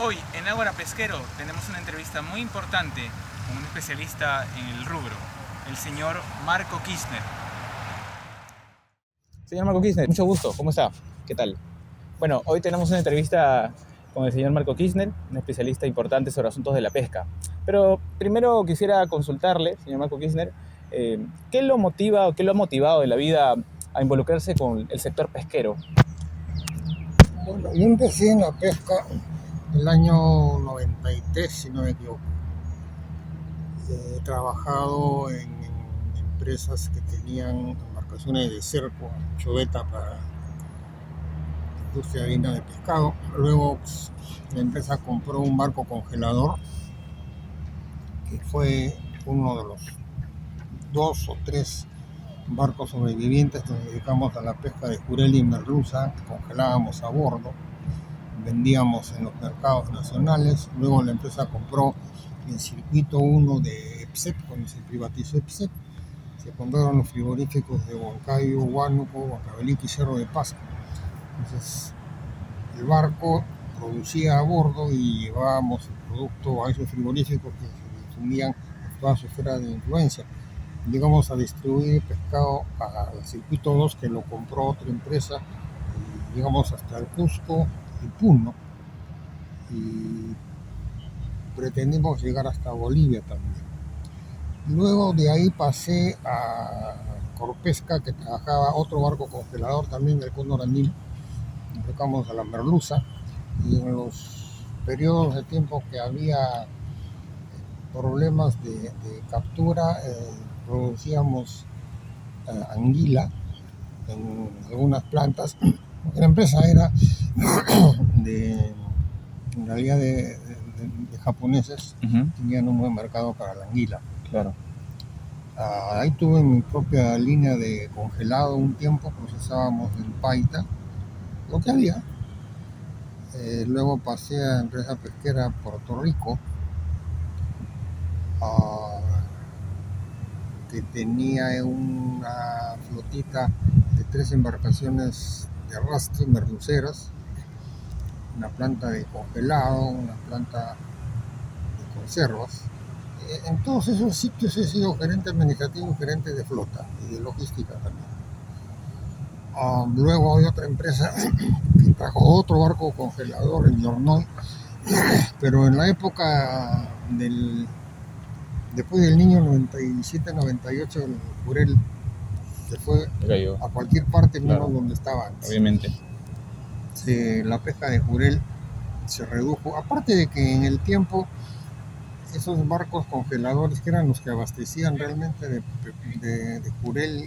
Hoy en Ágora Pesquero tenemos una entrevista muy importante con un especialista en el rubro, el señor Marco Kirchner. Señor Marco Kirchner, mucho gusto, ¿cómo está? ¿Qué tal? Bueno, hoy tenemos una entrevista con el señor Marco Kirchner, un especialista importante sobre asuntos de la pesca. Pero primero quisiera consultarle, señor Marco Kirchner, ¿qué lo motiva o qué lo ha motivado en la vida a involucrarse con el sector pesquero? Bueno, yo empecé en la pesca el año 93, si no me equivoco. He trabajado en empresas que tenían embarcaciones de cerco, choveta para industria de harina de pescado. Luego la empresa compró un barco congelador, que fue uno de los 2 o 3 barcos sobrevivientes que nos dedicamos a la pesca de jurel y merluza. Congelábamos a bordo, vendíamos en los mercados nacionales. Luego la empresa compró el circuito 1 de EPSEP, cuando se privatizó EPSEP. Se compraron los frigoríficos de Huancayo, Huánuco, Huancavelica y Cerro de Pasco. Entonces el barco producía a bordo y llevábamos el producto a esos frigoríficos que se difundían en toda su esfera de influencia. Llegamos a distribuir pescado al circuito 2, que lo compró otra empresa, y llegamos hasta el Cusco y Puno, y pretendimos llegar hasta Bolivia también. Luego de ahí pasé a Corpesca, que trabajaba otro barco congelador también del Cóndor Andino. Nos dedicamos a la merluza, y en los periodos de tiempo que había problemas de captura, producíamos anguila en algunas plantas. La empresa era en realidad de japoneses. Tenían un buen mercado para la anguila. Claro. Ahí tuve mi propia línea de congelado un tiempo, procesábamos en paita lo que había. Luego pasé a empresa pesquera Puerto Rico, que tenía una flotita de 3 embarcaciones de arrastre merluceras, una planta de congelado, una planta de conservas. En todos esos sitios he sido gerente administrativo y gerente de flota y de logística también. Luego hay otra empresa que trajo otro barco congelador, el Yornoy, pero en la época después del Niño 97-98, el jurel se fue a cualquier parte menos donde estaba antes. Obviamente. La pesca de jurel se redujo, aparte de que en el tiempo esos barcos congeladores, que eran los que abastecían realmente de jurel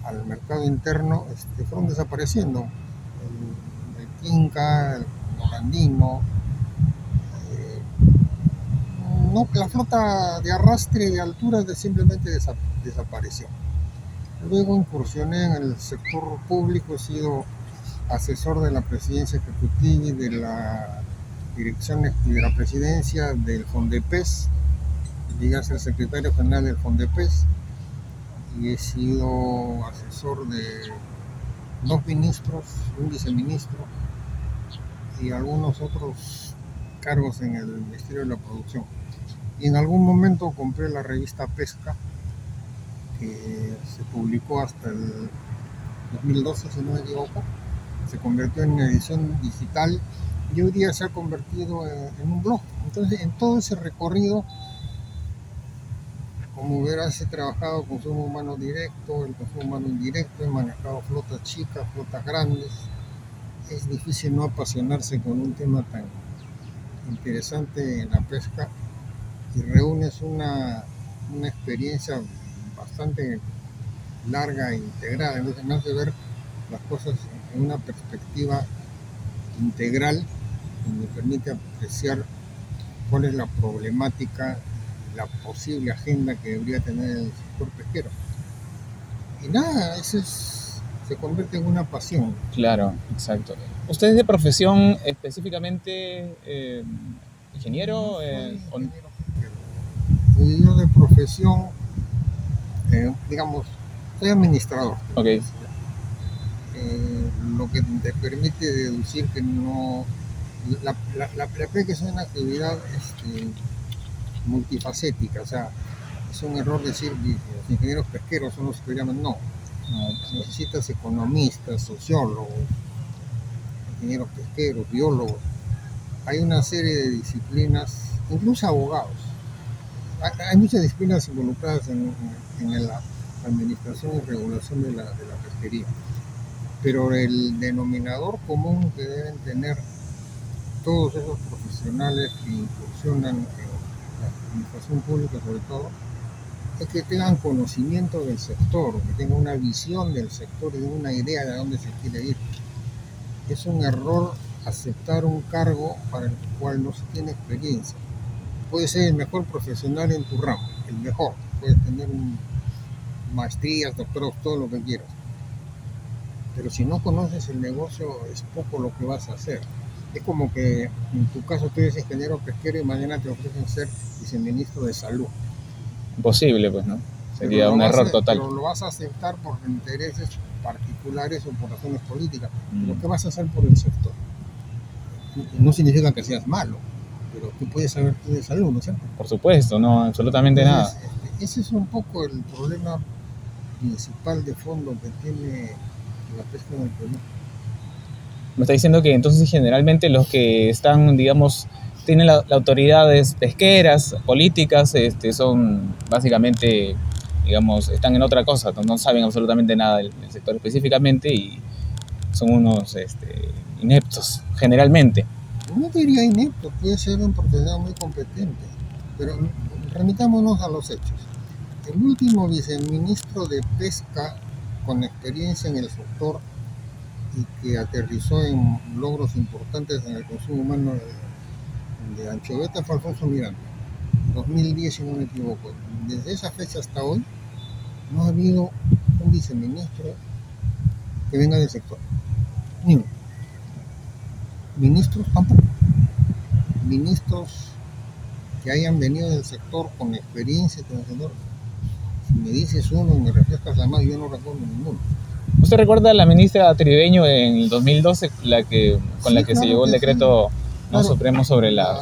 al mercado interno, fueron desapareciendo. El Quinca, el Morandino. La flota de arrastre de altura simplemente desapareció. Luego incursioné en el sector público, he sido asesor de la presidencia ejecutiva y de la dirección de la presidencia del Fondepes. Llegué a ser secretario general del Fondepes y he sido asesor de 2 ministros, un viceministro y algunos otros cargos en el Ministerio de la Producción. Y en algún momento compré la revista Pesca, que se publicó hasta el 2012, si no me equivoco. Se convirtió en edición digital y hoy día se ha convertido en un blog. Entonces, en todo ese recorrido, como verás, he trabajado consumo humano directo, el consumo humano indirecto, he manejado flotas chicas, flotas grandes. Es difícil no apasionarse con un tema tan interesante en la pesca, y reúnes una experiencia bastante larga e integrada. Entonces me hace ver las cosas en una perspectiva integral y me permite apreciar cuál es la problemática, la posible agenda que debería tener el sector pesquero. Y nada, se convierte en una pasión. Claro, exacto. ¿Usted es de profesión específicamente ingeniero? No soy ingeniero pesquero. Yo de profesión, digamos, soy administrador. Okay. Lo que te permite deducir que no La pesca es una actividad multifacética, o sea, es un error decir que los ingenieros pesqueros son los que llaman, no. Necesitas economistas, sociólogos, ingenieros pesqueros, biólogos. Hay una serie de disciplinas, incluso abogados. Hay muchas disciplinas involucradas en la administración y regulación de la pesquería. Pero el denominador común que deben tener todos esos profesionales que incursionan en la administración pública, sobre todo, es que tengan conocimiento del sector, que tengan una visión del sector y una idea de a dónde se quiere ir. Es un error aceptar un cargo para el cual no se tiene experiencia. Puedes ser el mejor profesional en tu ramo, el mejor. Puedes tener maestrías, doctorados, todo lo que quieras. Pero si no conoces el negocio, es poco lo que vas a hacer. Es como que en tu caso tú eres ingeniero pesquero y mañana te ofrecen ser viceministro de salud. Imposible, pues, ¿no? Sería un error total. Pero lo vas a aceptar por intereses particulares o por razones políticas. Lo que vas a hacer por el sector. No significa que seas malo, pero tú puedes saber tú de salud, ¿no es cierto? Por supuesto, no, absolutamente nada. Ese es un poco el problema principal de fondo que tiene la pesca en el Perú. Me está diciendo que entonces generalmente los que están, digamos, tienen las autoridades pesqueras, políticas, son básicamente, digamos, están en otra cosa, no saben absolutamente nada del sector específicamente y son unos ineptos, generalmente. No diría inepto, puede ser un profesional muy competente, pero remitámonos a los hechos. El último viceministro de Pesca con experiencia en el sector y que aterrizó en logros importantes en el consumo humano de anchoveta fue Alfonso Miranda, 2010 si no me equivoco. Desde esa fecha hasta hoy no ha habido un viceministro que venga del sector, ni uno. Ministros tampoco. Ministros que hayan venido del sector con experiencia conocedor. Si me dices uno y me refrescas la mano, yo no recuerdo ninguno. ¿Usted recuerda a la ministra Tribeño en el 2012, la que se llevó el decreto supremo sobre las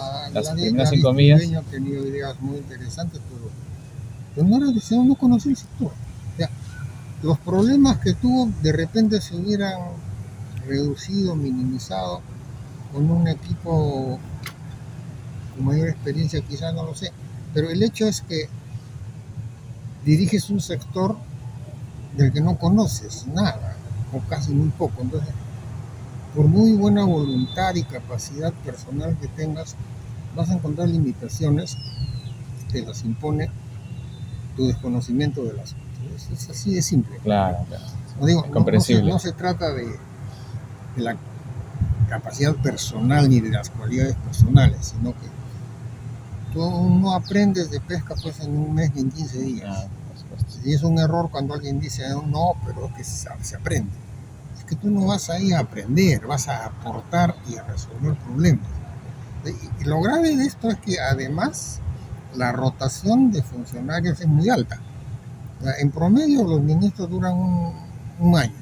primeras 5 millas? Tribeño ha tenido ideas muy interesantes, pero no era deseado, no conocía el sector. O sea, los problemas que tuvo de repente se hubieran reducido, minimizado con un equipo con mayor experiencia, quizás, no lo sé. Pero el hecho es que diriges un sector del que no conoces nada, o casi muy poco. Entonces, por muy buena voluntad y capacidad personal que tengas, vas a encontrar limitaciones que te las impone tu desconocimiento del asunto. Es así de simple. Claro. Comprensible. No se trata de la capacidad personal ni de las cualidades personales, sino que tú no aprendes de pesca pues en un mes ni en 15 días. Y es un error cuando alguien dice, no, pero es que se aprende. Es que tú no vas ahí a aprender, vas a aportar y a resolver problemas. Y lo grave de esto es que además la rotación de funcionarios es muy alta. En promedio los ministros duran un año.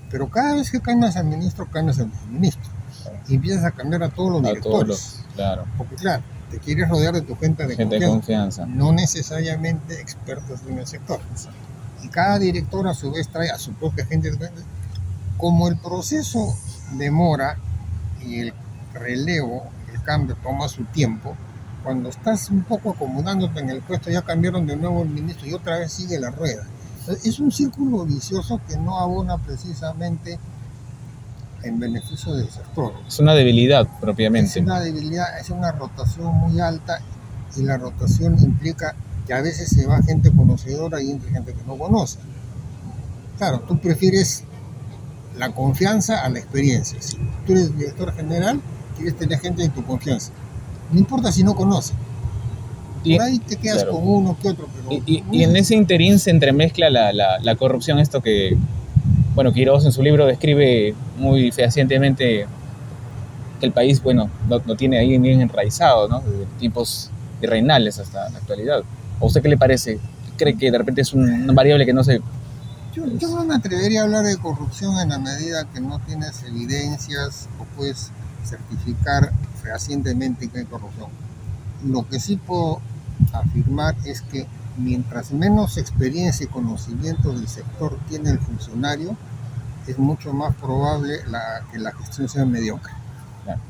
Pero cada vez que cambias al ministro, cambias al viceministro. Y empiezas a cambiar a todos los directores. Claro. Porque claro, te quieres rodear de tu gente de confianza. No necesariamente expertos en el sector. Y cada director a su vez trae a su propia gente. Como el proceso demora y el relevo, el cambio toma su tiempo, cuando estás un poco acomodándote en el puesto ya cambiaron de nuevo el ministro y otra vez sigue la rueda. Es un círculo vicioso que no abona precisamente en beneficio del sector. Es una debilidad propiamente. Es una debilidad, es una rotación muy alta y la rotación implica que a veces se va gente conocedora y entra gente que no conoce. Claro, tú prefieres la confianza a la experiencia. Si tú eres director general, quieres tener gente de tu confianza. No importa si no conoce. Por ahí te quedas con uno que otro. Pero y en ese interín se entremezcla la corrupción, esto que, bueno, Quiroz en su libro describe muy fehacientemente que el país, bueno, no tiene ahí bien enraizado, ¿no? Desde tiempos virreinales hasta la actualidad. ¿A usted qué le parece? ¿Cree que de repente es una variable que no se...? Yo no me atrevería a hablar de corrupción en la medida que no tienes evidencias o puedes certificar fehacientemente que hay corrupción. Lo que sí puedo afirmar es que mientras menos experiencia y conocimiento del sector tiene el funcionario, es mucho más probable que la gestión sea mediocre. Claro.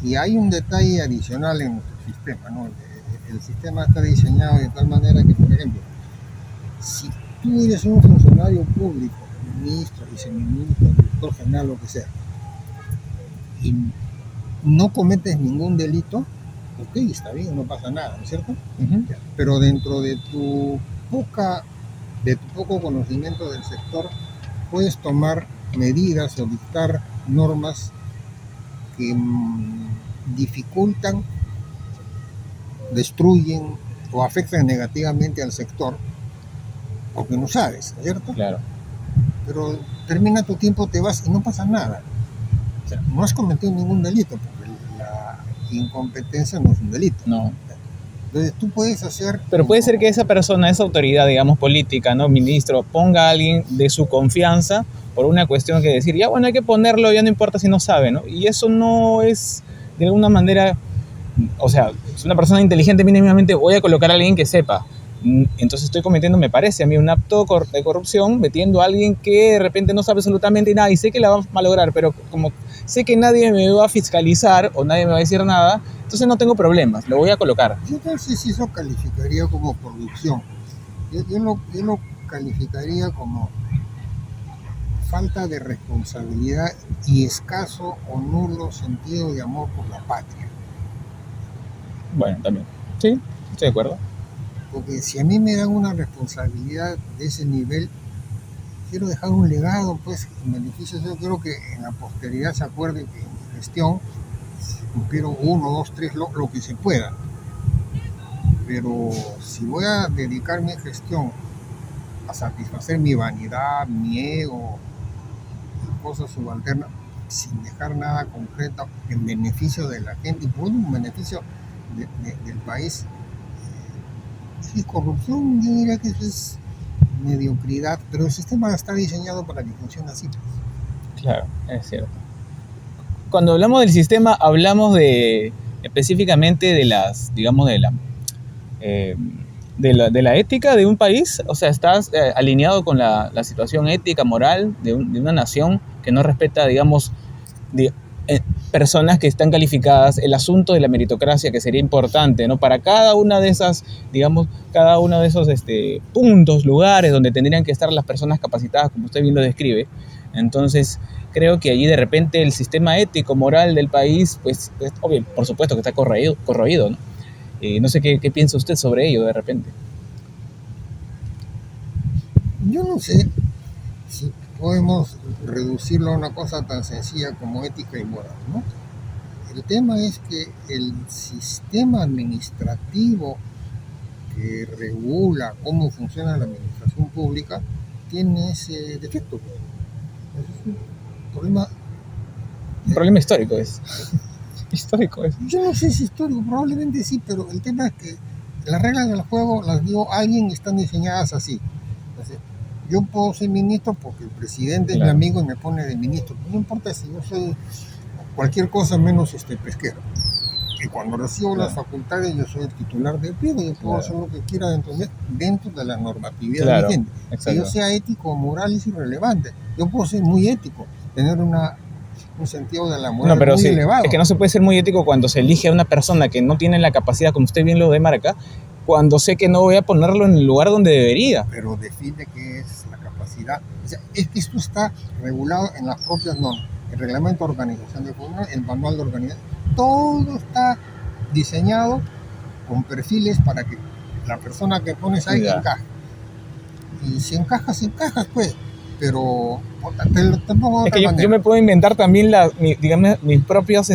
Y hay un detalle adicional en nuestro sistema, ¿no? El sistema está diseñado de tal manera que, por ejemplo, si tú eres un funcionario público, ministro, viceministro, director general, lo que sea, y no cometes ningún delito, ok, está bien, no pasa nada, ¿no es cierto? Uh-huh. Pero dentro de tu poco conocimiento del sector, puedes tomar medidas o dictar normas que dificultan, destruyen o afectan negativamente al sector, porque no sabes, ¿cierto? Claro. Pero termina tu tiempo, te vas y no pasa nada. O sea, no has cometido ningún delito, porque la incompetencia no es un delito. No. Entonces tú puedes hacer... Pero puede ser que esa persona, esa autoridad, digamos, política, ¿no? Ministro, ponga a alguien de su confianza por una cuestión que decir, ya bueno, hay que ponerlo, ya no importa si no sabe, ¿no? Y eso no es, de alguna manera, o sea, es una persona inteligente, mínimamente voy a colocar a alguien que sepa. Entonces estoy cometiendo, me parece a mí, un acto de corrupción, metiendo a alguien que de repente no sabe absolutamente nada y sé que la va a malograr, pero como sé que nadie me va a fiscalizar o nadie me va a decir nada, entonces no tengo problemas, lo voy a colocar. Yo no sé si eso calificaría como corrupción. Yo lo calificaría como falta de responsabilidad y escaso o nulo sentido de amor por la patria. Bueno, también. Sí, estoy de acuerdo. Porque si a mí me dan una responsabilidad de ese nivel, quiero dejar un legado, pues, en beneficio. Yo quiero que en la posteridad se acuerde que en mi gestión se cumplieron 1, 2, 3, lo que se pueda. Pero si voy a dedicar mi gestión a satisfacer mi vanidad, mi ego, cosas subalternas, sin dejar nada concreto en beneficio de la gente y por un beneficio del país, si es corrupción, yo diría que eso es mediocridad, pero el sistema está diseñado para que funcione así. Claro, es cierto. Cuando hablamos del sistema, hablamos específicamente de las, digamos, de la ética de un país. O sea, estás alineado con la situación ética, moral de una nación que no respeta, digamos, personas que están calificadas, el asunto de la meritocracia, que sería importante, ¿no? Para cada una de esas, digamos, cada uno de esos puntos, lugares donde tendrían que estar las personas capacitadas, como usted bien lo describe. Entonces, creo que allí de repente el sistema ético, moral del país, pues, obvio, por supuesto que está corroído, ¿no? No sé qué piensa usted sobre ello de repente. Yo no sé si podemos reducirlo a una cosa tan sencilla como ética y moral, ¿no? El tema es que el sistema administrativo que regula cómo funciona la administración pública tiene ese defecto. Es un problema... Un problema histórico es. Histórico es. Yo no sé si histórico, probablemente sí, pero el tema es que las reglas del juego las dio alguien y están diseñadas así. Entonces, yo puedo ser ministro porque el presidente es mi amigo y me pone de ministro. No importa si yo soy cualquier cosa menos pesquero. Y cuando recibo las facultades, yo soy el titular del pliego y yo puedo hacer lo que quiera dentro de la normatividad vigente. Que yo sea ético o moral es irrelevante. Yo puedo ser muy ético, tener un sentido de la moral muy elevado. Es que no se puede ser muy ético cuando se elige a una persona que no tiene la capacidad, como usted bien lo demarca, cuando sé que no voy a ponerlo en el lugar donde debería. Pero define qué es la capacidad. O sea, es que esto está regulado en las propias normas. El reglamento de organización de forma, el manual de organización, todo está diseñado con perfiles para que la persona que pones ahí encaje. Y si encajas, pues. Pero es que yo me puedo inventar también mis propios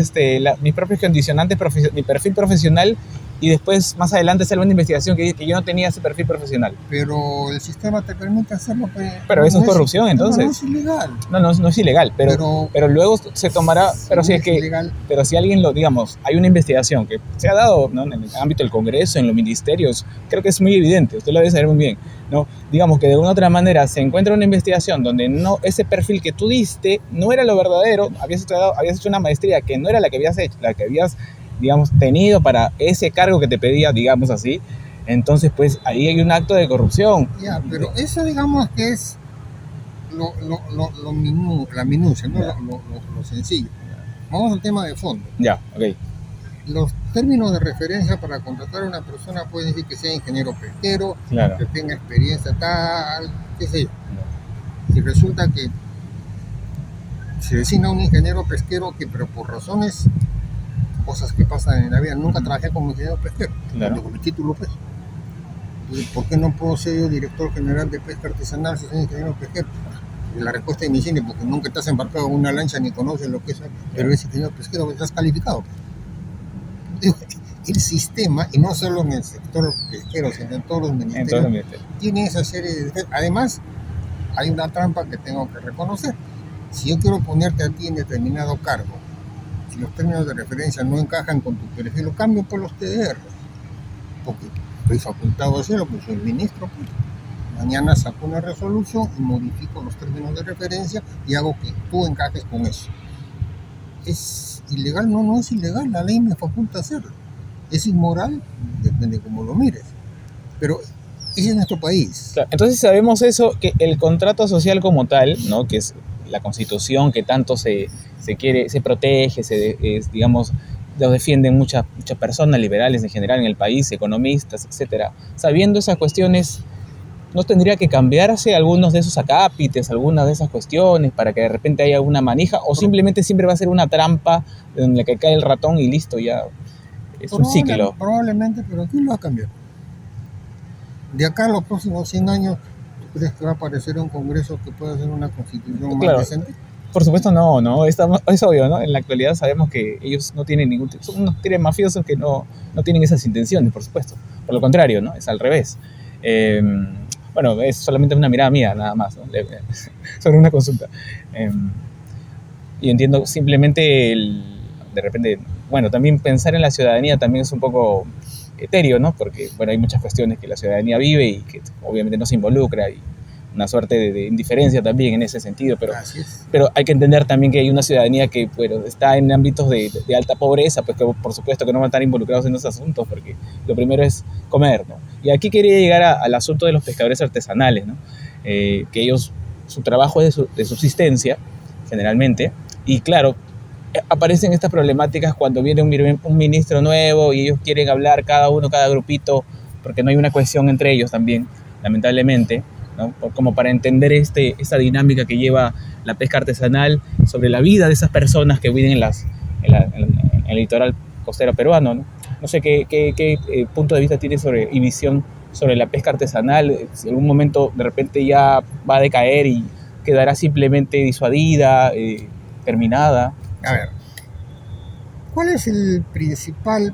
condicionantes, mi perfil profesional y después, más adelante, sale una investigación que dice que yo no tenía ese perfil profesional. Pero el sistema te permite hacerlo. Pero eso es corrupción, entonces. No es ilegal. No es ilegal, pero luego se tomará, pero si es que, ilegal. pero si alguien lo, digamos, hay una investigación que se ha dado, ¿no?, en el ámbito del Congreso, en los ministerios, creo que es muy evidente, usted lo debe saber muy bien, ¿no? Digamos que de alguna otra manera se encuentra una investigación donde no, ese perfil que tú diste no era lo verdadero, habías hecho una maestría que no era la que habías hecho, la que habías, digamos, tenido para ese cargo que te pedía, digamos así. Entonces, pues, ahí hay un acto de corrupción. Ya, pero eso, digamos, que es la minucia, ¿no? Lo sencillo. Vamos al tema de fondo. Ya, ok. Los términos de referencia para contratar a una persona pueden decir que sea ingeniero pesquero, Claro. que tenga experiencia tal, qué sé yo. Y resulta que se designa un ingeniero pesquero que, pero por razones, cosas que pasan en la vida, nunca trabajé como ingeniero pesquero, Claro. con mi título, pues. Entonces, ¿por qué no puedo ser yo director general de pesca artesanal si soy ingeniero pesquero? Y la respuesta es mi porque nunca estás embarcado en una lancha ni conoces lo que es, pero eres ingeniero pesquero, estás calificado. Digo, el sistema, y no solo en el sector pesquero, sino en todos los ministerios, tiene esa serie de... Además, hay una trampa que tengo que reconocer. Si yo quiero ponerte a ti en determinado cargo, si los términos de referencia no encajan con tu perfil, lo cambio por los TDR. Porque estoy facultado a hacerlo, pues soy ministro. Pues. Mañana saco una resolución y modifico los términos de referencia y hago que tú encajes con eso. ¿Es ilegal? No es ilegal, la ley me faculta hacerlo. ¿Es inmoral? Depende de cómo lo mires. Pero ese es nuestro país. Claro, entonces sabemos eso, que el contrato social como tal, ¿no?, que es la Constitución que tanto se quiere, se protege, digamos, lo defienden muchas personas liberales en general en el país, economistas, etcétera. Sabiendo esas cuestiones, ¿no tendría que cambiarse algunos de esos acápites, algunas de esas cuestiones para que de repente haya alguna manija? ¿O simplemente siempre va a ser una trampa en la que cae el ratón y listo, ya es un ciclo? Probablemente, pero ¿quién lo va a cambiar? De acá a los próximos 100 años, ¿tú crees que va a aparecer un Congreso que pueda hacer una constitución más decente? Por supuesto no, es obvio, ¿no? En la actualidad sabemos que ellos no tienen son unos mafiosos que no tienen esas intenciones, por supuesto. Por lo contrario, ¿no? Es al revés. Bueno, es solamente una mirada mía, nada más, ¿no? Sobre una consulta. Y entiendo simplemente de repente, bueno, también pensar en la ciudadanía también es un poco etéreo, ¿no? Porque, bueno, hay muchas cuestiones que la ciudadanía vive y que obviamente no se involucra, y una suerte de indiferencia también en ese sentido, pero hay que entender también que hay una ciudadanía que, bueno, está en ámbitos de alta pobreza, pues que por supuesto que no van a estar involucrados en esos asuntos, porque lo primero es comer, ¿no? Y aquí quería llegar al asunto de los pescadores artesanales, ¿no? Que ellos, su trabajo es de subsistencia, generalmente, y claro, aparecen estas problemáticas cuando viene un ministro nuevo y ellos quieren hablar cada grupito, porque no hay una cohesión entre ellos también, lamentablemente, ¿no? Como para entender esta dinámica que lleva la pesca artesanal sobre la vida de esas personas que viven en el litoral costero peruano, ¿no? No sé qué punto de vista tiene y visión sobre la pesca artesanal, si en algún momento de repente ya va a decaer y quedará simplemente disuadida, terminada. A ver, ¿cuál es el principal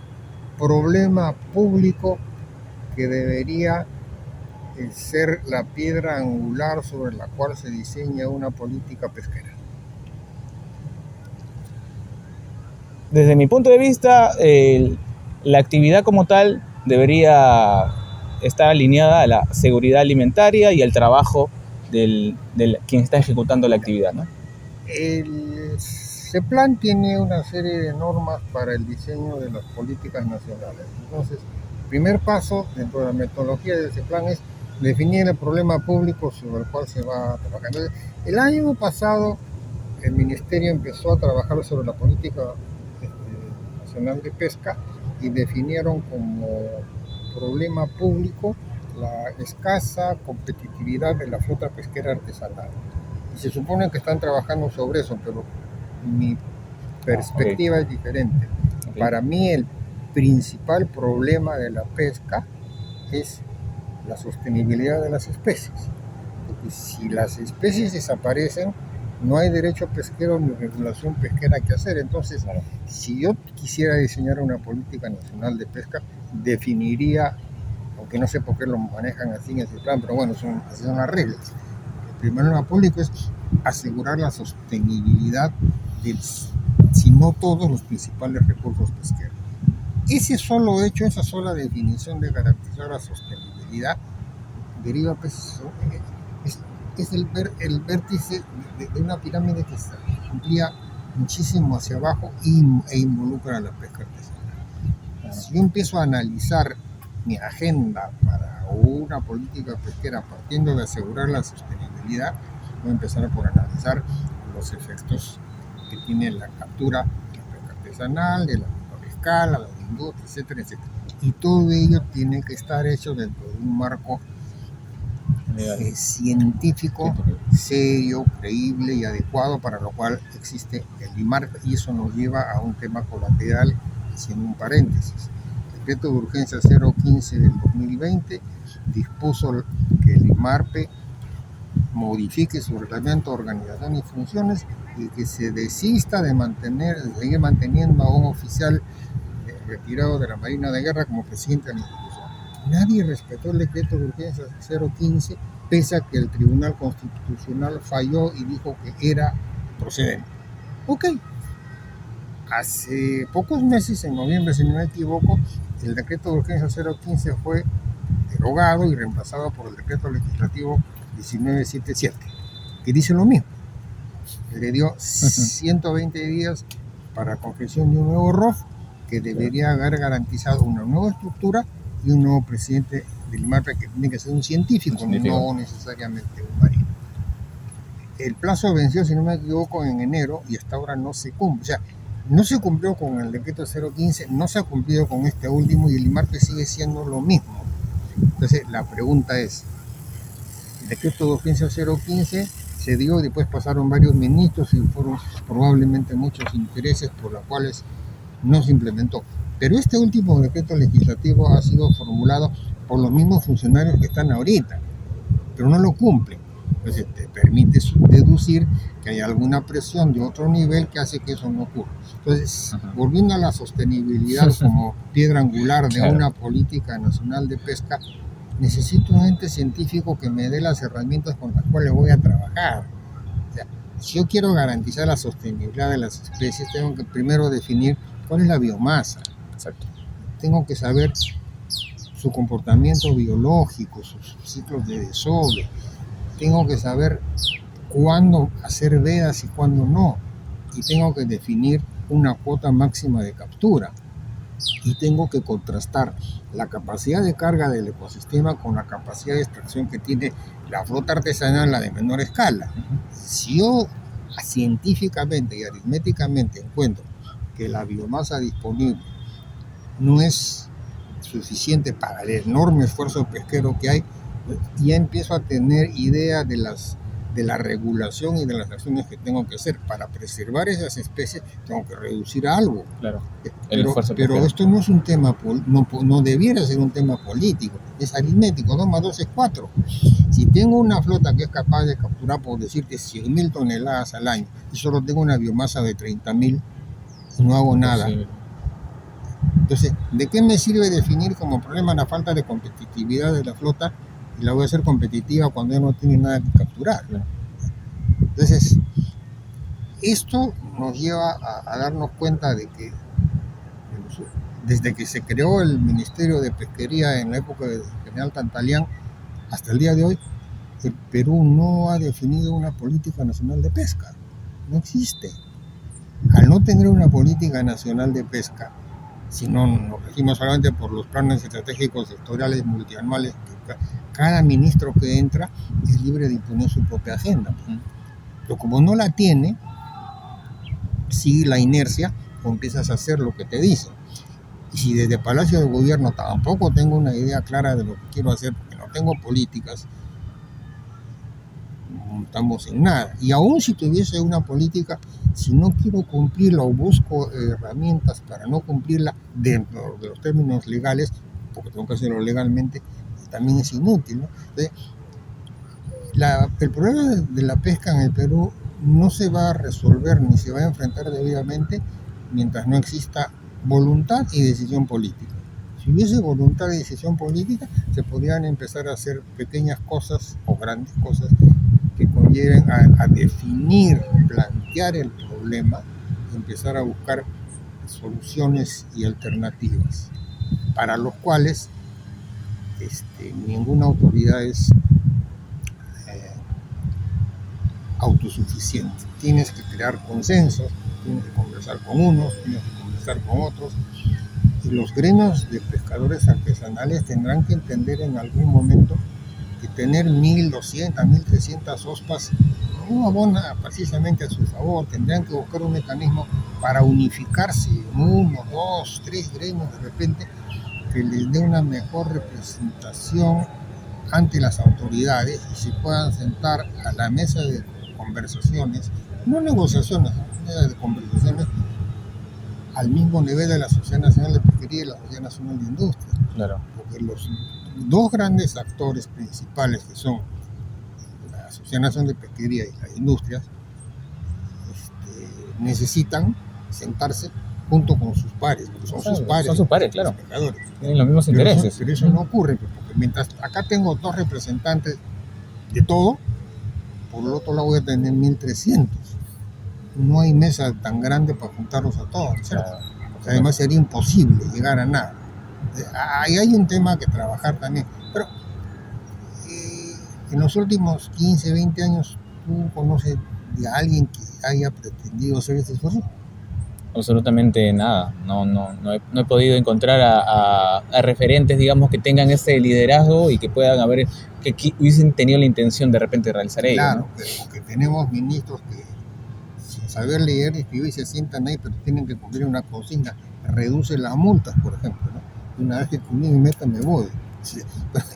problema público que debería ser la piedra angular sobre la cual se diseña una política pesquera? Desde mi punto de vista, la actividad como tal debería estar alineada a la seguridad alimentaria y al trabajo del quien está ejecutando la actividad, ¿no? El CEPLAN tiene una serie de normas para el diseño de las políticas nacionales. Entonces, el primer paso dentro de la metodología del CEPLAN es definir el problema público sobre el cual se va a trabajar. Entonces, el año pasado el Ministerio empezó a trabajar sobre la política nacional de pesca y definieron como problema público la escasa competitividad de la flota pesquera artesanal. Y se supone que están trabajando sobre eso, pero mi perspectiva es diferente. Para mí el principal problema de la pesca es la sostenibilidad de las especies. Porque si las especies desaparecen, no hay derecho pesquero ni regulación pesquera que hacer. Entonces, si yo quisiera diseñar una política nacional de pesca, definiría, aunque no sé por qué lo manejan así en ese plan, pero bueno, así son las reglas. El primer orden público es asegurar la sostenibilidad del, si no todos los principales recursos pesqueros. Ese solo hecho, esa sola definición de garantizar la sostenibilidad, deriva pues, es el vértice de una pirámide que se amplía muchísimo hacia abajo e involucra a la pesca artesanal. Si yo empiezo a analizar mi agenda para una política pesquera partiendo de asegurar la sostenibilidad, voy a empezar por analizar los efectos que tiene la captura de la pesca artesanal, de la menor escala, la industria, etcétera, etcétera. Y todo ello tiene que estar hecho dentro de un marco científico, serio, creíble y adecuado, para lo cual existe el IMARPE, y eso nos lleva a un tema colateral, haciendo un paréntesis. El decreto de urgencia 015 del 2020 dispuso que el IMARPE modifique su reglamento, organización y funciones, y que se desista de seguir manteniendo a un oficial retirado de la Marina de Guerra como presidente de la institución. Nadie respetó el decreto de urgencia 015, pese a que el Tribunal Constitucional falló y dijo que era procedente. Ok. Hace pocos meses, en noviembre, si no me equivoco, el decreto de urgencia 015 fue derogado y reemplazado por el decreto legislativo 1977, que dice lo mismo. Le dio 120 días para confección de un nuevo ROF, que debería haber garantizado una nueva estructura y un nuevo presidente del IMARPE, que tiene que ser un científico, no necesariamente un marino. El plazo venció, si no me equivoco, en enero, y hasta ahora no se cumple. O sea, no se cumplió con el decreto 015, no se ha cumplido con este último, y el IMARPE sigue siendo lo mismo. Entonces, la pregunta es, el decreto de urgencia 015 se dio y después pasaron varios ministros y fueron probablemente muchos intereses por los cuales no se implementó. Pero este último decreto legislativo ha sido formulado por los mismos funcionarios que están ahorita, pero no lo cumplen. Entonces te permite deducir que hay alguna presión de otro nivel que hace que eso no ocurra. Entonces, volviendo a la sostenibilidad como piedra angular de una política nacional de pesca, necesito un ente científico que me dé las herramientas con las cuales voy a trabajar. O sea, si yo quiero garantizar la sostenibilidad de las especies, tengo que primero definir cuál es la biomasa. Exacto. Tengo que saber su comportamiento biológico, sus ciclos de desove. Tengo que saber cuándo hacer vedas y cuándo no. Y tengo que definir una cuota máxima de captura. Y tengo que contrastar la capacidad de carga del ecosistema con la capacidad de extracción que tiene la flota artesanal, la de menor escala. Si yo científicamente y aritméticamente encuentro que la biomasa disponible no es suficiente para el enorme esfuerzo pesquero que hay, ya empiezo a tener idea de la regulación y de las acciones que tengo que hacer para preservar esas especies. Tengo que reducir algo. Claro. Pero esto no es un tema, no debiera ser un tema político, es aritmético. 2 más 2 es 4. Si tengo una flota que es capaz de capturar, por decirte, 100.000 toneladas al año, y solo tengo una biomasa de 30.000, no hago nada. Sí. Entonces, ¿de qué me sirve definir como problema la falta de competitividad de la flota y la voy a hacer competitiva cuando ya no tiene nada que capturar? Entonces, esto nos lleva a darnos cuenta de que desde que se creó el Ministerio de Pesquería en la época del general Tantalián hasta el día de hoy, el Perú no ha definido una política nacional de pesca. No existe. Al no tener una política nacional de pesca, si no nos regimos solamente por los planes estratégicos sectoriales multianuales, cada ministro que entra es libre de imponer su propia agenda. Pero como no la tiene, sigue la inercia o empiezas a hacer lo que te dicen. Y si desde Palacio de Gobierno tampoco tengo una idea clara de lo que quiero hacer, porque no tengo políticas, no estamos en nada. Y aún si tuviese una política, si no quiero cumplirla o busco herramientas para no cumplirla dentro de los términos legales, porque tengo que hacerlo legalmente, también es inútil, ¿no? Entonces, el problema de la pesca en el Perú no se va a resolver ni se va a enfrentar debidamente mientras no exista voluntad y decisión política. Si Si hubiese voluntad de decisión política, se podrían empezar a hacer pequeñas cosas o grandes cosas que conlleven a definir, plantear el problema y empezar a buscar soluciones y alternativas, para los cuales ninguna autoridad es autosuficiente. Tienes que crear consensos, tienes que conversar con unos, tienes que conversar con otros, y los gremios de pescadores artesanales tendrán que entender en algún momento que tener 1.200, 1.300 OSPAs no abona precisamente a su favor. Tendrán que buscar un mecanismo para unificarse en 1, 2, 3 gremios de repente, que les dé una mejor representación ante las autoridades y se puedan sentar a la mesa de conversaciones, no negociaciones, de conversaciones al mismo nivel de la Sociedad Nacional de Pesquería y la Sociedad Nacional de Industria. Claro. Porque los dos grandes actores principales, que son la Sociedad Nacional de Pesquería y las industrias, necesitan sentarse junto con sus pares, porque son sus pares. Son sus pares, claro. Los pescadores. Tienen los mismos intereses. Pero eso no ocurre, porque mientras acá tengo 2 representantes de todo, por el otro lado voy a tener 1.300. No hay mesa tan grande para juntarlos a todos, ¿cierto? Claro. Además sería imposible llegar a nada. Ahí hay un tema que trabajar también. Pero en los últimos 15, 20 años, ¿tú conoces de alguien que haya pretendido hacer este esfuerzo? Absolutamente nada. No he podido encontrar a referentes, digamos, que tengan ese liderazgo y que puedan haber, que hubiesen tenido la intención de repente de realizar ello. Claro, ¿no? porque tenemos ministros que sin saber leer y escribir se sientan ahí, pero tienen que cumplir una consigna: reduce las multas, por ejemplo, ¿no? Y una vez que cumplí mi meta me voy.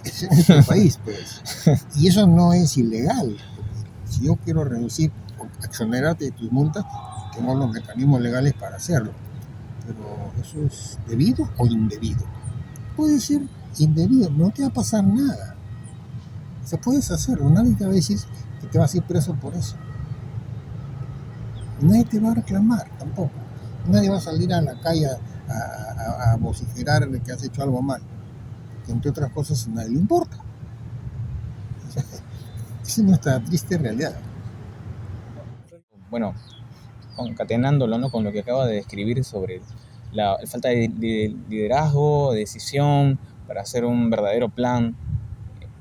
Es en nuestro país, pues. Y eso no es ilegal. Si yo quiero reducir o exonerarte de tus multas, tengo los mecanismos legales para hacerlo. Pero ¿eso es debido o indebido? Puede ser indebido, no te va a pasar nada. O sea, puedes hacerlo, nadie te va a decir que te vas a ir preso por eso. Nadie te va a reclamar tampoco. Nadie va a salir a la calle a vociferar de que has hecho algo mal, que entre otras cosas a nadie le importa. Esa es nuestra triste realidad. Bueno, concatenándolo, ¿no?, con lo que acaba de describir sobre la falta de liderazgo, decisión para hacer un verdadero plan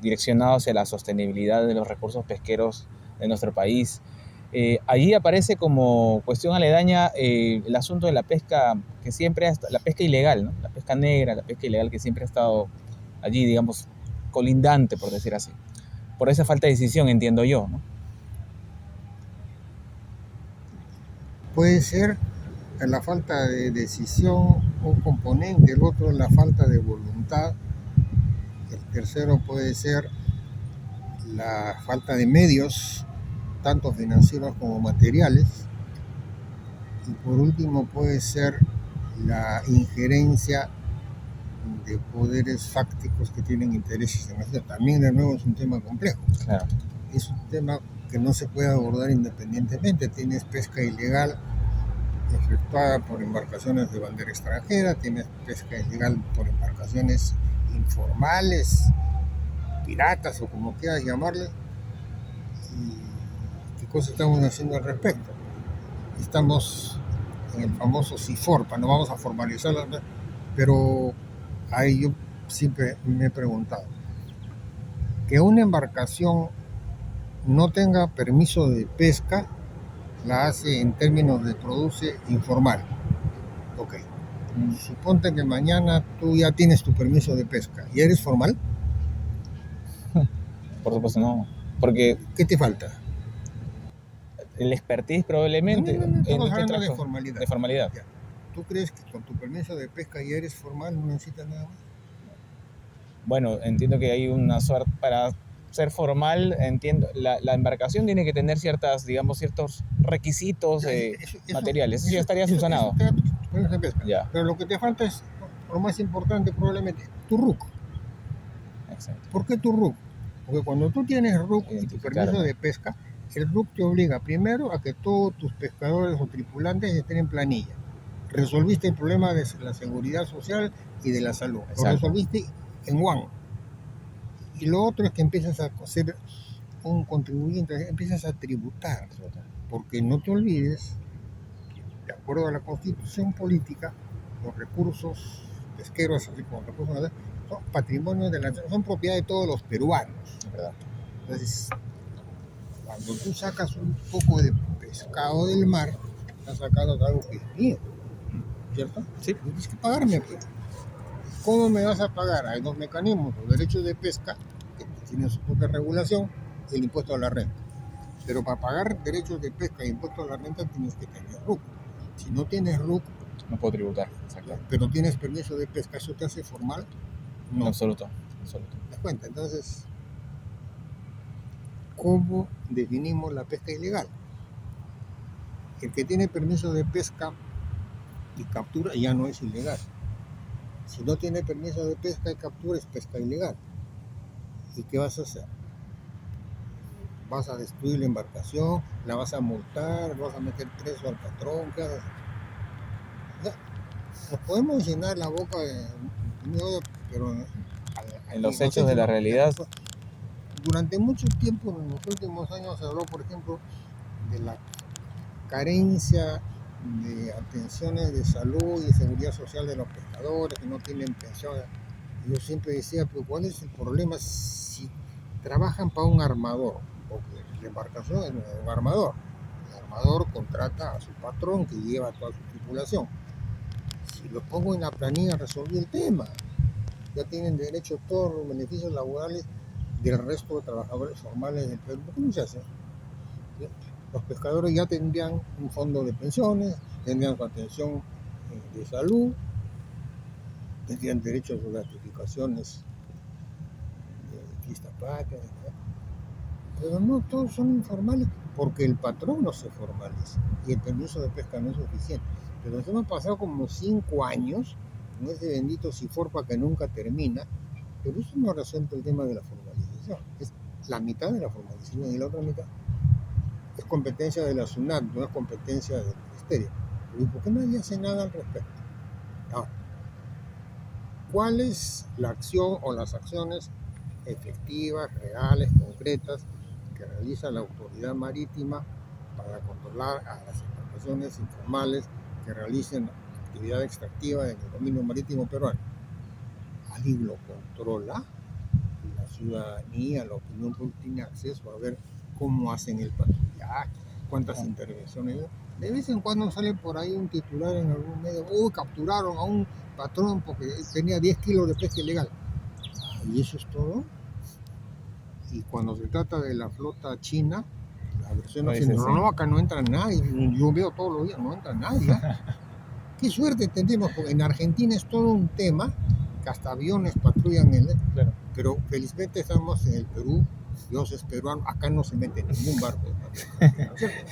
direccionado hacia la sostenibilidad de los recursos pesqueros de nuestro país. Allí aparece como cuestión aledaña el asunto de la pesca, que siempre la pesca ilegal, ¿no? La pesca negra, la pesca ilegal, que siempre ha estado allí, digamos, colindante, por decir así. Por esa falta de decisión, entiendo yo, ¿no? Puede ser la falta de decisión un componente, el otro es la falta de voluntad, el tercero puede ser la falta de medios, tanto financieros como materiales, y por último puede ser la injerencia de poderes fácticos que tienen intereses en esto. También, de nuevo, es un tema complejo. Claro. Es un tema que no se puede abordar independientemente. Tienes pesca ilegal efectuada por embarcaciones de bandera extranjera, tienes pesca ilegal por embarcaciones informales, piratas o como quieras llamarle. ¿Y qué cosa estamos haciendo al respecto? Estamos en el famoso CIFORPA, no vamos a formalizarlo, pero ahí yo siempre me he preguntado, que una embarcación no tenga permiso de pesca la hace en términos de produce informal. Ok. Suponte que mañana tú ya tienes tu permiso de pesca y eres formal. Por supuesto no, porque ¿Qué te falta? el expertise probablemente. No, estamos hablando de formalidad. De formalidad. Ya. ¿Tú crees que con tu permiso de pesca ya eres formal, no necesitas nada más? Bueno, entiendo que hay una suerte para ser formal. Entiendo, la embarcación tiene que tener ciertos requisitos materiales. Eso ya estaría subsanado. Ya. Pero lo que te falta es, lo más importante probablemente, tu RUC. Exacto. ¿Por qué tu RUC? Porque cuando tú tienes RUC y tu permiso de pesca, el RUC te obliga primero a que todos tus pescadores o tripulantes estén en planilla. resolviste el problema de la seguridad social y de la salud. Lo Exacto. resolviste en one. Y lo otro es que empiezas a ser un contribuyente, empiezas a tributar. Porque no te olvides que, de acuerdo a la Constitución política, los recursos pesqueros, así como recursos naturales, son patrimonio de la nación, son propiedad de todos los peruanos. Es verdad. Entonces, cuando tú sacas un poco de pescado del mar, estás sacando algo que es mío, ¿cierto? Sí. Tienes que pagarme, pues. ¿Cómo me vas a pagar? Hay dos mecanismos: los derechos de pesca, que tienen su propia regulación, y el impuesto a la renta. Pero para pagar derechos de pesca e impuesto a la renta tienes que tener RUC. Si no tienes RUC, No puedo tributar. Exacto. pero tienes permiso de pesca, ¿eso te hace formal? En No. absoluto. Absoluto. ¿Te das cuenta? Entonces, ¿cómo definimos la pesca ilegal? El que tiene permiso de pesca y captura ya no es ilegal. Si no tiene permiso de pesca y captura, es pesca ilegal. ¿Y qué vas a hacer? ¿Vas a destruir la embarcación? ¿La vas a multar? ¿Vas a meter preso al patrón? ¿Qué vas a hacer? O sea, nos podemos llenar la boca de miedo, pero En los hechos de la realidad. Durante mucho tiempo, en los últimos años, se habló, por ejemplo, de la carencia de atenciones de salud y de seguridad social de los pescadores que no tienen pensión. Yo siempre decía, pero ¿cuál es el problema si trabajan para un armador? Porque la embarcación es un armador. El armador contrata a su patrón que lleva toda su tripulación. Si los pongo en la planilla, resolví el tema. Ya tienen derecho a todos los beneficios laborales del resto de trabajadores formales del Perú. ¿Por qué no se hace? Los pescadores ya tendrían un fondo de pensiones, tendrían su atención de salud, tendrían derecho a sus gratificaciones de fiesta patria, ¿no? Pero no, todos son informales porque el patrón no se formaliza y el permiso de pesca no es suficiente. Pero nos hemos pasado como 5 años con ese bendito Ciforpa que nunca termina, pero eso no ha resuelto el tema de la formalización. Es la mitad de la formalización y la otra mitad es competencia de la SUNAT, no es competencia del Ministerio. ¿Y por qué nadie hace nada al respecto? Ahora, ¿cuál es la acción o las acciones efectivas, reales, concretas que realiza la autoridad marítima para controlar a las embarcaciones informales que realicen actividad extractiva en el dominio marítimo peruano? ¿Alguien lo controla? La ciudadanía, la opinión pública tiene acceso a ver cómo hacen el patrullaje, cuántas intervenciones. De vez en cuando sale por ahí un titular en algún medio: capturaron a un patrón porque tenía 10 kilos de pesca ilegal. ¿Y eso es todo? Y cuando se trata de la flota china, la versión occidental, no, acá no entra nadie. Yo veo todos los días, no entra nadie. Qué suerte tendremos, porque en Argentina es todo un tema, que hasta aviones patrullan en él. Claro. Pero felizmente estamos en el Perú, Dios es peruano, acá no se mete ningún barco. ¿No es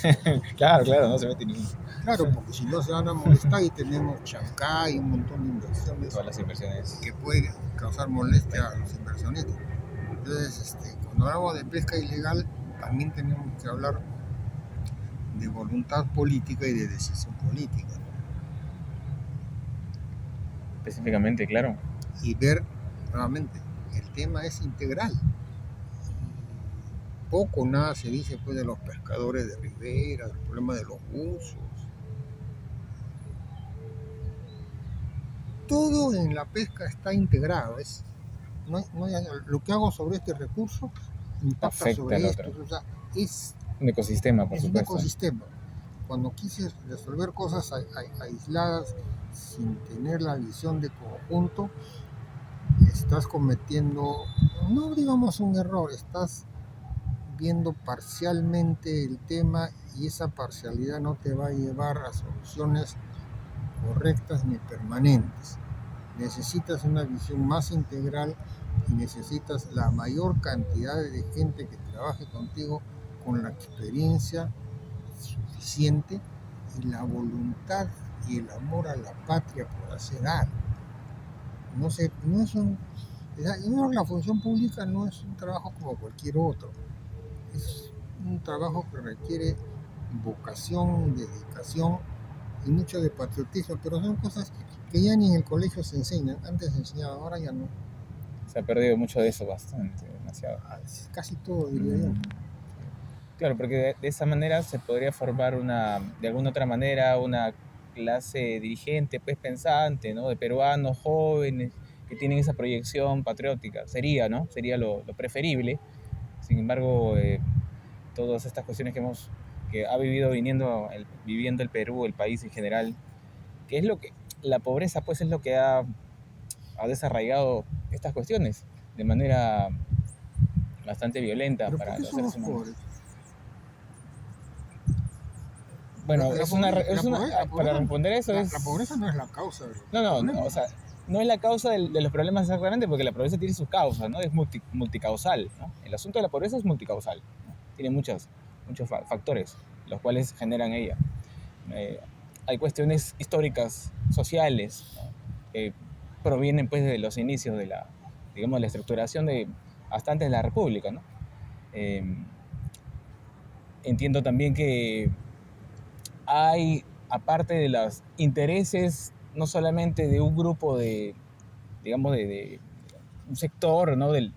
cierto? Claro, no se mete ningún. Claro, porque si no se van a molestar y tenemos Chancay y un montón de inversiones. Todas las inversiones. Que pueden causar molestia a los inversionistas. Entonces, cuando hablamos de pesca ilegal, también tenemos que hablar de voluntad política y de decisión política, ¿no? Específicamente, claro. Y ver, nuevamente, el tema es integral. Poco o nada se dice pues de los pescadores de ribera, del problema de los buzos. Todo en la pesca está integrado. Lo que hago sobre este recurso impacta Afecta sobre al esto. otro. O sea, es Un ecosistema, por un supuesto. ecosistema. Cuando quise resolver cosas aisladas sin tener la visión de conjunto, estás cometiendo, no digamos un error, estás viendo parcialmente el tema y esa parcialidad no te va a llevar a soluciones correctas ni permanentes. Necesitas una visión más integral y necesitas la mayor cantidad de gente que trabaje contigo con la experiencia suficiente y la voluntad y el amor a la patria por hacer algo. La función pública no es un trabajo como cualquier otro. Es un trabajo que requiere vocación, dedicación y mucho de patriotismo, pero son cosas que ya ni en el colegio se enseñan. Antes se enseñaban, ahora ya no. Se ha perdido mucho de eso, bastante, demasiado. Casi todo, diría yo. Claro, porque de esa manera se podría formar de alguna otra manera, una clase dirigente, pues pensante, ¿no? De peruanos jóvenes que tienen esa proyección patriótica. Sería, ¿no? Sería lo preferible. Sin embargo, todas estas cuestiones que ha viviendo el Perú, el país en general, que es la pobreza, pues es lo que ha desarraigado estas cuestiones de manera bastante violenta ¿Pero para por qué los seres somos humanos. pobres? Bueno, La para responder eso la pobreza no es la causa del problema. o sea, no es la causa de los problemas exactamente, porque la pobreza tiene sus causas, ¿no? Es multicausal, ¿no? El asunto de la pobreza es multicausal, ¿no? Tiene muchos factores, los cuales generan ella. Hay cuestiones históricas, sociales, ¿no? Que provienen, pues, de los inicios de digamos, la estructuración hasta antes de la República, ¿no? Entiendo también que hay, aparte de los intereses, no solamente de un grupo digamos, de un sector, ¿no? del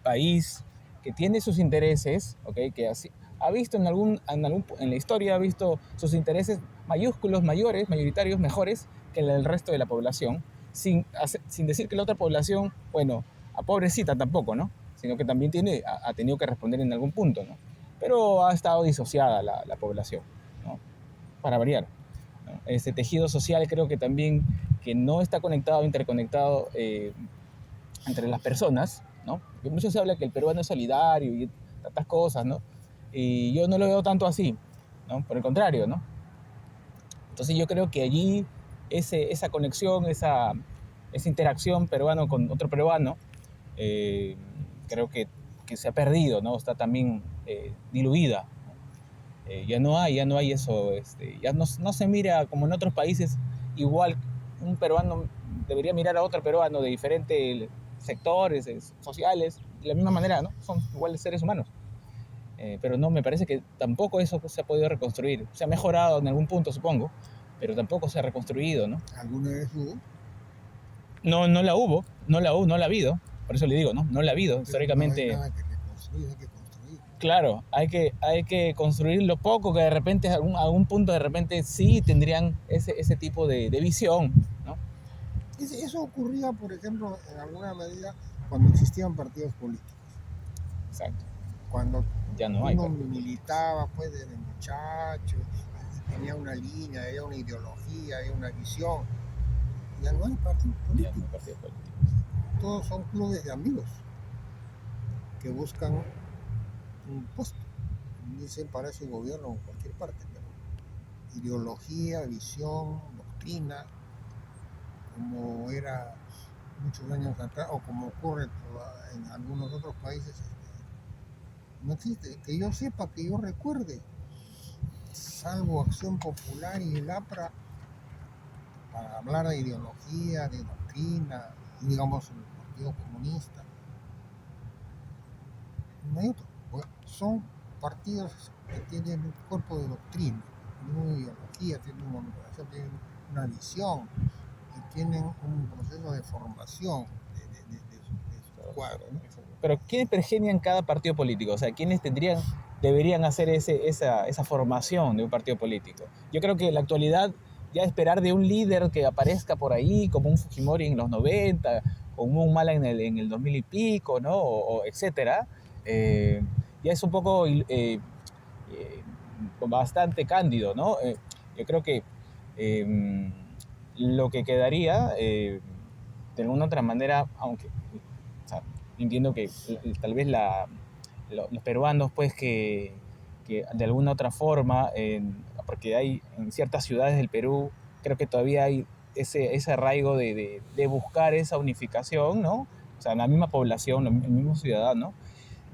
país que tiene sus intereses, ¿okay? Que ha visto en la historia, ha visto sus intereses mayúsculos, mayores, mayoritarios, mejores que el resto de la población, sin decir que la otra población, bueno, a pobrecita tampoco, ¿no? Sino que también ha tenido que responder en algún punto, ¿no? Pero ha estado disociada la población, ¿no? Para variar, ¿no? Ese tejido social creo que también que no está conectado, interconectado entre las personas, ¿no? Porque mucho se habla que el peruano es solidario y tantas cosas, ¿no? Y yo no lo veo tanto así, ¿no? Por el contrario, ¿no? Entonces yo creo que allí esa conexión, esa interacción peruano con otro peruano, creo que se ha perdido, ¿no? Está también diluida. Ya no hay eso, ya no se mira como en otros países, igual un peruano debería mirar a otro peruano de diferentes sectores sociales, de la misma manera, ¿no? Son iguales seres humanos. Pero no, me parece que tampoco eso se ha podido reconstruir. Se ha mejorado en algún punto, supongo, pero tampoco se ha reconstruido, ¿no? ¿Alguna vez hubo? No la hubo, no la ha habido. Por eso le digo, ¿no? No la ha habido. Pero Históricamente, no hay nada que reconstruir, hay que construir. claro, hay que construir lo poco que de repente, algún punto de repente sí tendrían ese tipo de visión, ¿no? Eso ocurría, por ejemplo, en alguna medida cuando existían partidos políticos. Exacto. Cuando Ya no hay. uno militaba, pues, desde muchacho, y tenía una línea, había una ideología, había una visión. Ya no hay partidos Ya no políticos. hay partidos políticos. Todos son clubes de amigos que buscan un puesto, dicen para ese gobierno en cualquier parte, pero ideología, visión, doctrina, como era muchos años atrás, o como ocurre en algunos otros países, no existe, que yo sepa, que yo recuerde, salvo Acción Popular y el APRA, para hablar de ideología, de doctrina, y digamos el Partido Comunista. No hay otro. Son partidos que tienen un cuerpo de doctrina, tienen una ideología, tienen una organización, tienen una visión y tienen un proceso de formación de su cuadro, ¿no? Pero ¿quiénes pergenian cada partido político? O sea, ¿quiénes deberían hacer esa formación de un partido político? Yo creo que en la actualidad ya esperar de un líder que aparezca por ahí, como un Fujimori en los 90, o un Humala en el 2000 y pico, ¿no? O etcétera, ya es un poco bastante cándido, ¿no? Yo creo que lo que quedaría, de alguna otra manera, aunque, o sea, entiendo que tal vez los peruanos, pues, que de alguna otra forma, porque hay en ciertas ciudades del Perú, creo que todavía hay ese arraigo de buscar esa unificación, ¿no? O sea, la misma población, el mismo ciudadano,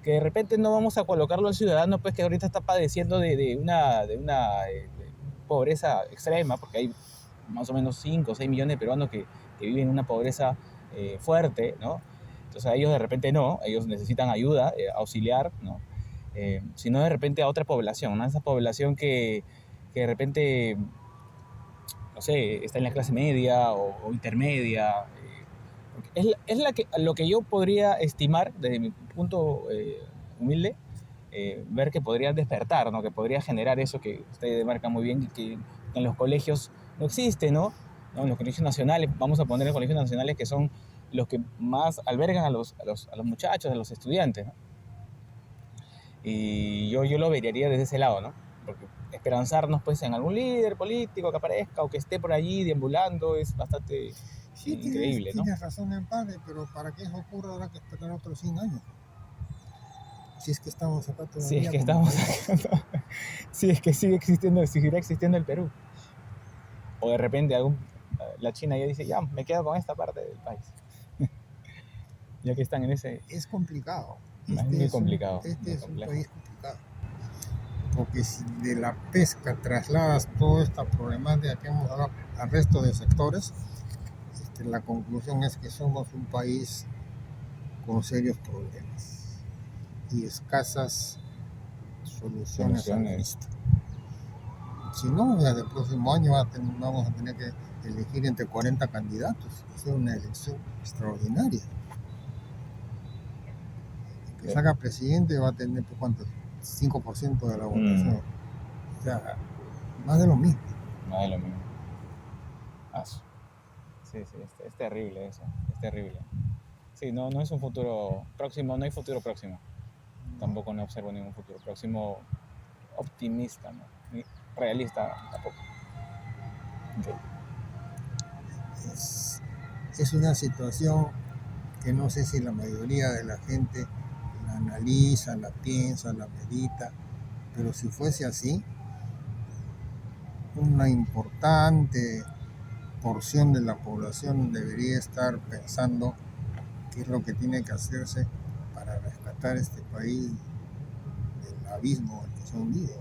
que de repente no vamos a colocarlo al ciudadano, pues, que ahorita está padeciendo de una pobreza extrema, porque hay más o menos 5 o 6 millones de peruanos que viven en una pobreza fuerte, ¿no? Entonces a ellos de repente no, ellos necesitan ayuda, auxiliar, ¿no? Sino de repente a otra población, ¿no? Esa población que de repente no sé, está en la clase media o intermedia. Porque lo que yo podría estimar desde mi punto humilde, ver que podría despertar, ¿no? Que podría generar eso que usted marca muy bien y que en los colegios no existe, ¿no? ¿No? En los colegios nacionales, vamos a poner los colegios nacionales que son los que más albergan a los muchachos, a los estudiantes, ¿no? Y yo lo vería desde ese lado, ¿no? Porque esperanzarnos pues en algún líder político que aparezca o que esté por allí deambulando es bastante Sí, increíble, ¿no? tienes razón en parte, pero para que eso ocurra habrá que esperar otros 100 años. Si es que estamos acá Si es todavía que como estamos país. acá, ¿no? Si es que sigue existiendo, seguirá existiendo el Perú. O de repente la China ya dice, ya, me quedo con esta parte del país. Ya que están en ese... Es complicado. Es muy complicado, Este muy es un complejo. país complicado. Porque si de la pesca trasladas toda esta problemática que hemos hablado al resto de sectores, la conclusión es que somos un país con serios problemas y escasas soluciones a la Soluciones. vista. Si no, desde el próximo año vamos a tener que elegir entre 40 candidatos. Va a ser una elección extraordinaria. El que salga presidente va a tener, pues, ¿cuánto? 5% de la votación. O sea, más de lo mismo. Más de lo mismo. Sí, es terrible eso. Es terrible. Sí, no es un futuro próximo, no hay futuro próximo. Tampoco no observo ningún futuro próximo optimista, ¿no? Ni realista tampoco. Okay. Es una situación que no sé si la mayoría de la gente la analiza, la piensa, la medita, pero si fuese así, una importante porción de la población debería estar pensando qué es lo que tiene que hacerse para rescatar este país del abismo en el que se ha hundido.